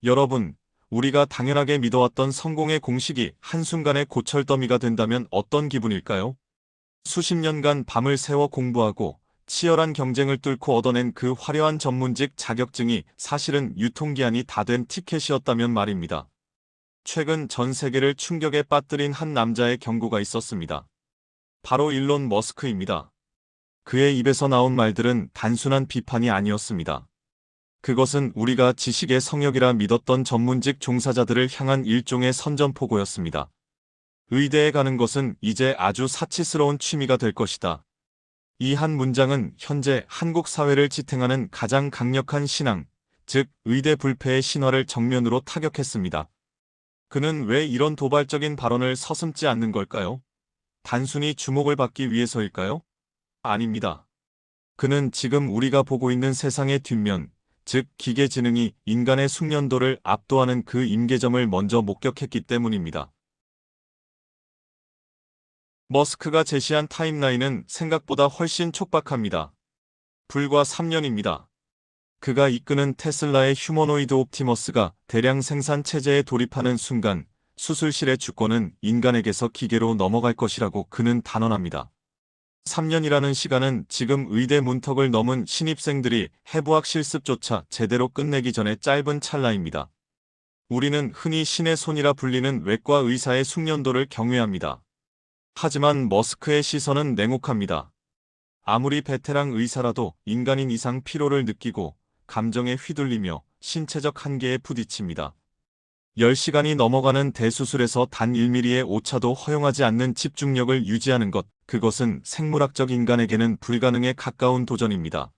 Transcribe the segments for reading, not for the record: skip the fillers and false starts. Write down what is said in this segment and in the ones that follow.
여러분, 우리가 당연하게 믿어왔던 성공의 공식이 한순간에 고철더미가 된다면 어떤 기분일까요? 수십 년간 밤을 새워 공부하고 치열한 경쟁을 뚫고 얻어낸 그 화려한 전문직 자격증이 사실은 유통기한이 다 된 티켓이었다면 말입니다. 최근 전 세계를 충격에 빠뜨린 한 남자의 경고가 있었습니다. 바로 일론 머스크입니다. 그의 입에서 나온 말들은 단순한 비판이 아니었습니다. 그것은 우리가 지식의 성역이라 믿었던 전문직 종사자들을 향한 일종의 선전포고였습니다. 의대에 가는 것은 이제 아주 사치스러운 취미가 될 것이다. 이 한 문장은 현재 한국 사회를 지탱하는 가장 강력한 신앙, 즉 의대 불패의 신화를 정면으로 타격했습니다. 그는 왜 이런 도발적인 발언을 서슴지 않는 걸까요? 단순히 주목을 받기 위해서일까요? 아닙니다. 그는 지금 우리가 보고 있는 세상의 뒷면, 즉 기계지능이 인간의 숙련도를 압도하는 그 임계점을 먼저 목격했기 때문입니다. 머스크가 제시한 타임라인은 생각보다 훨씬 촉박합니다. 불과 3년입니다. 그가 이끄는 테슬라의 휴머노이드 옵티머스가 대량 생산 체제에 돌입하는 순간 수술실의 주권은 인간에게서 기계로 넘어갈 것이라고 그는 단언합니다. 3년이라는 시간은 지금 의대 문턱을 넘은 신입생들이 해부학 실습조차 제대로 끝내기 전에 짧은 찰나입니다. 우리는 흔히 신의 손이라 불리는 외과 의사의 숙련도를 경외합니다. 하지만 머스크의 시선은 냉혹합니다. 아무리 베테랑 의사라도 인간인 이상 피로를 느끼고 감정에 휘둘리며 신체적 한계에 부딪힙니다. 10시간이 넘어가는 대수술에서 단 1mm의 오차도 허용하지 않는 집중력을 유지하는 것, 그것은 생물학적 인간에게는 불가능에 가까운 도전입니다.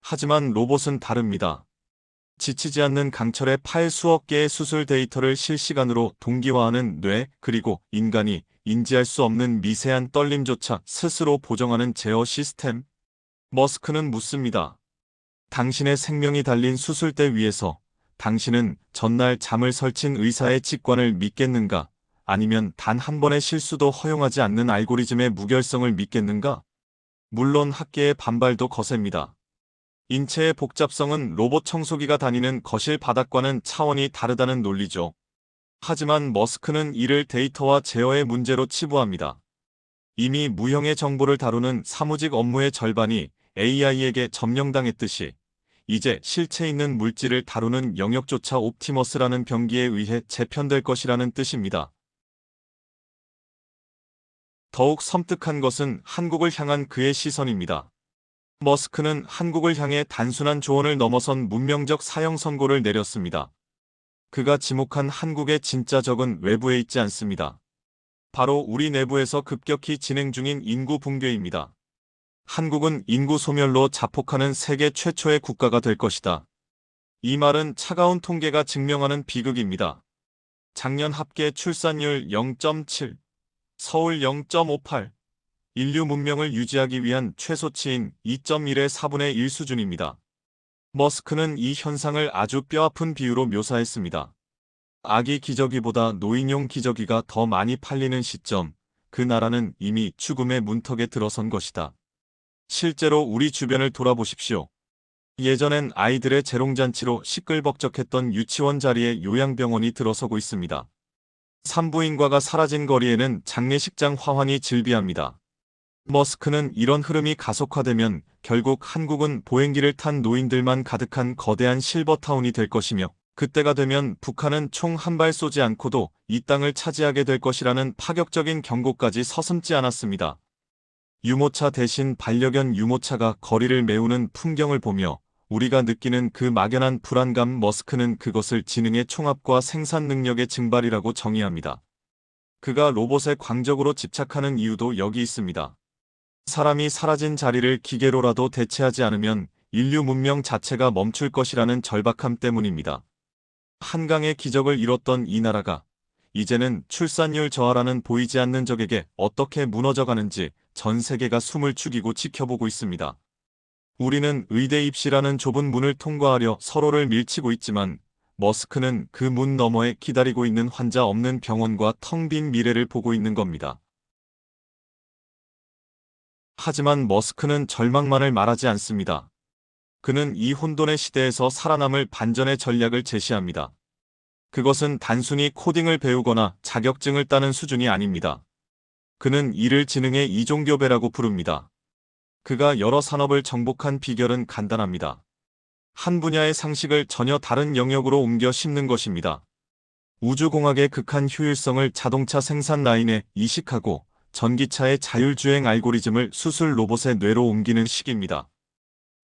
하지만 로봇은 다릅니다. 지치지 않는 강철의 파일 수억 개의 수술 데이터를 실시간으로 동기화하는 뇌, 그리고 인간이 인지할 수 없는 미세한 떨림조차 스스로 보정하는 제어 시스템. 머스크는 묻습니다. 당신의 생명이 달린 수술대 위에서 당신은 전날 잠을 설친 의사의 직관을 믿겠는가? 아니면 단 한 번의 실수도 허용하지 않는 알고리즘의 무결성을 믿겠는가? 물론 학계의 반발도 거셉니다. 인체의 복잡성은 로봇 청소기가 다니는 거실 바닥과는 차원이 다르다는 논리죠. 하지만 머스크는 이를 데이터와 제어의 문제로 치부합니다. 이미 무형의 정보를 다루는 사무직 업무의 절반이 AI에게 점령당했듯이 이제 실체 있는 물질을 다루는 영역조차 옵티머스라는 병기에 의해 재편될 것이라는 뜻입니다. 더욱 섬뜩한 것은 한국을 향한 그의 시선입니다. 머스크는 한국을 향해 단순한 조언을 넘어선 문명적 사형 선고를 내렸습니다. 그가 지목한 한국의 진짜 적은 외부에 있지 않습니다. 바로 우리 내부에서 급격히 진행 중인 인구 붕괴입니다. 한국은 인구 소멸로 자폭하는 세계 최초의 국가가 될 것이다. 이 말은 차가운 통계가 증명하는 비극입니다. 작년 합계 출산율 0.7, 서울 0.58, 인류 문명을 유지하기 위한 최소치인 2.1의 4분의 1 수준입니다. 머스크는 이 현상을 아주 뼈아픈 비유로 묘사했습니다. 아기 기저귀보다 노인용 기저귀가 더 많이 팔리는 시점, 그 나라는 이미 죽음의 문턱에 들어선 것이다. 실제로 우리 주변을 돌아보십시오. 예전엔 아이들의 재롱잔치로 시끌벅적했던 유치원 자리에 요양병원이 들어서고 있습니다. 산부인과가 사라진 거리에는 장례식장 화환이 즐비합니다. 머스크는 이런 흐름이 가속화되면 결국 한국은 보행기를 탄 노인들만 가득한 거대한 실버타운이 될 것이며 그때가 되면 북한은 총 한 발 쏘지 않고도 이 땅을 차지하게 될 것이라는 파격적인 경고까지 서슴지 않았습니다. 유모차 대신 반려견 유모차가 거리를 메우는 풍경을 보며 우리가 느끼는 그 막연한 불안감, 머스크는 그것을 지능의 총합과 생산 능력의 증발이라고 정의합니다. 그가 로봇에 광적으로 집착하는 이유도 여기 있습니다. 사람이 사라진 자리를 기계로라도 대체하지 않으면 인류 문명 자체가 멈출 것이라는 절박함 때문입니다. 한강의 기적을 이뤘던 이 나라가 이제는 출산율 저하라는 보이지 않는 적에게 어떻게 무너져가는지 전 세계가 숨을 죽이고 지켜보고 있습니다. 우리는 의대 입시라는 좁은 문을 통과하려 서로를 밀치고 있지만 머스크는 그 문 너머에 기다리고 있는 환자 없는 병원과 텅 빈 미래를 보고 있는 겁니다. 하지만 머스크는 절망만을 말하지 않습니다. 그는 이 혼돈의 시대에서 살아남을 반전의 전략을 제시합니다. 그것은 단순히 코딩을 배우거나 자격증을 따는 수준이 아닙니다. 그는 이를 지능의 이종교배라고 부릅니다. 그가 여러 산업을 정복한 비결은 간단합니다. 한 분야의 상식을 전혀 다른 영역으로 옮겨 심는 것입니다. 우주공학의 극한 효율성을 자동차 생산 라인에 이식하고 전기차의 자율주행 알고리즘을 수술 로봇의 뇌로 옮기는 식입니다.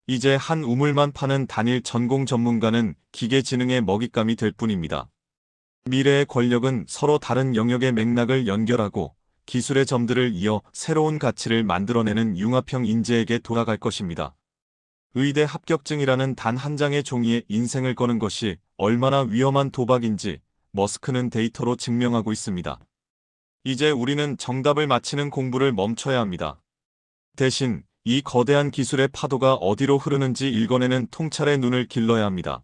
이제 한 우물만 파는 단일 전공 전문가는 기계지능의 먹잇감이 될 뿐입니다. 미래의 권력은 서로 다른 영역의 맥락을 연결하고 기술의 점들을 이어 새로운 가치를 만들어내는 융합형 인재에게 돌아갈 것입니다. 의대 합격증이라는 단 한 장의 종이에 인생을 거는 것이 얼마나 위험한 도박인지 머스크는 데이터로 증명하고 있습니다. 이제 우리는 정답을 맞히는 공부를 멈춰야 합니다. 대신 이 거대한 기술의 파도가 어디로 흐르는지 읽어내는 통찰의 눈을 길러야 합니다.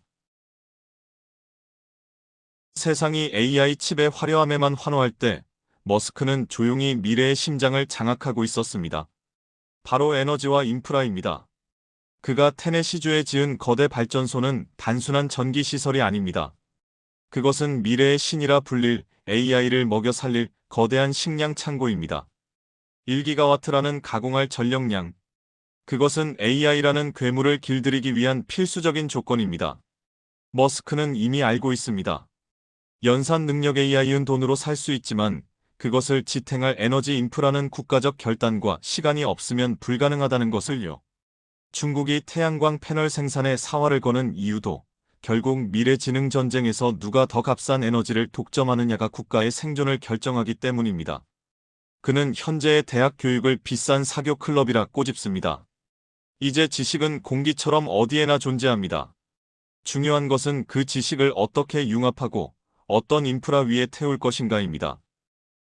세상이 AI 칩의 화려함에만 환호할 때 머스크는 조용히 미래의 심장을 장악하고 있었습니다. 바로 에너지와 인프라입니다. 그가 테네시주에 지은 거대 발전소는 단순한 전기 시설이 아닙니다. 그것은 미래의 신이라 불릴 AI를 먹여 살릴 거대한 식량 창고입니다. 1기가와트라는 가공할 전력량. 그것은 AI라는 괴물을 길들이기 위한 필수적인 조건입니다. 머스크는 이미 알고 있습니다. 연산 능력 AI은 돈으로 살 수 있지만 그것을 지탱할 에너지 인프라는 국가적 결단과 시간이 없으면 불가능하다는 것을요. 중국이 태양광 패널 생산에 사활을 거는 이유도 결국 미래지능 전쟁에서 누가 더 값싼 에너지를 독점하느냐가 국가의 생존을 결정하기 때문입니다. 그는 현재의 대학 교육을 비싼 사교 클럽이라 꼬집습니다. 이제 지식은 공기처럼 어디에나 존재합니다. 중요한 것은 그 지식을 어떻게 융합하고 어떤 인프라 위에 태울 것인가입니다.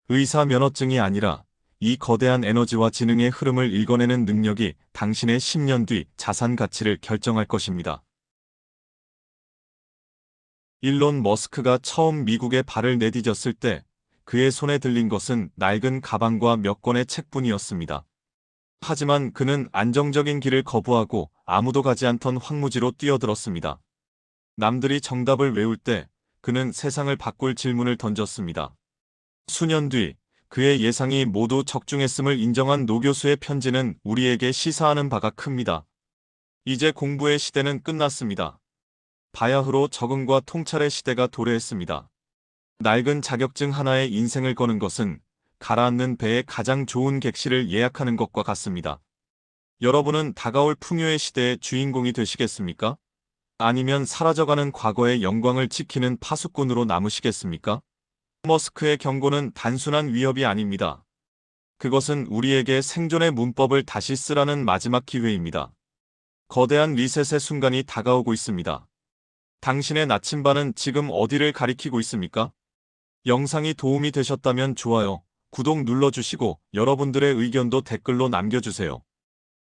의사 면허증이 아니라 이 거대한 에너지와 지능의 흐름을 읽어내는 능력이 당신의 10년 뒤 자산 가치를 결정할 것입니다. 일론 머스크가 처음 미국에 발을 내디뎠을 때 그의 손에 들린 것은 낡은 가방과 몇 권의 책뿐이었습니다. 하지만 그는 안정적인 길을 거부하고 아무도 가지 않던 황무지로 뛰어들었습니다. 남들이 정답을 외울 때 그는 세상을 바꿀 질문을 던졌습니다. 수년 뒤 그의 예상이 모두 적중했음을 인정한 노 교수의 편지는 우리에게 시사하는 바가 큽니다. 이제 공부의 시대는 끝났습니다. 바야흐로 적응과 통찰의 시대가 도래했습니다. 낡은 자격증 하나에 인생을 거는 것은 가라앉는 배에 가장 좋은 객실을 예약하는 것과 같습니다. 여러분은 다가올 풍요의 시대의 주인공이 되시겠습니까? 아니면 사라져가는 과거의 영광을 지키는 파수꾼으로 남으시겠습니까? 머스크의 경고는 단순한 위협이 아닙니다. 그것은 우리에게 생존의 문법을 다시 쓰라는 마지막 기회입니다. 거대한 리셋의 순간이 다가오고 있습니다. 당신의 나침반은 지금 어디를 가리키고 있습니까? 영상이 도움이 되셨다면 좋아요, 구독 눌러주시고 여러분들의 의견도 댓글로 남겨주세요.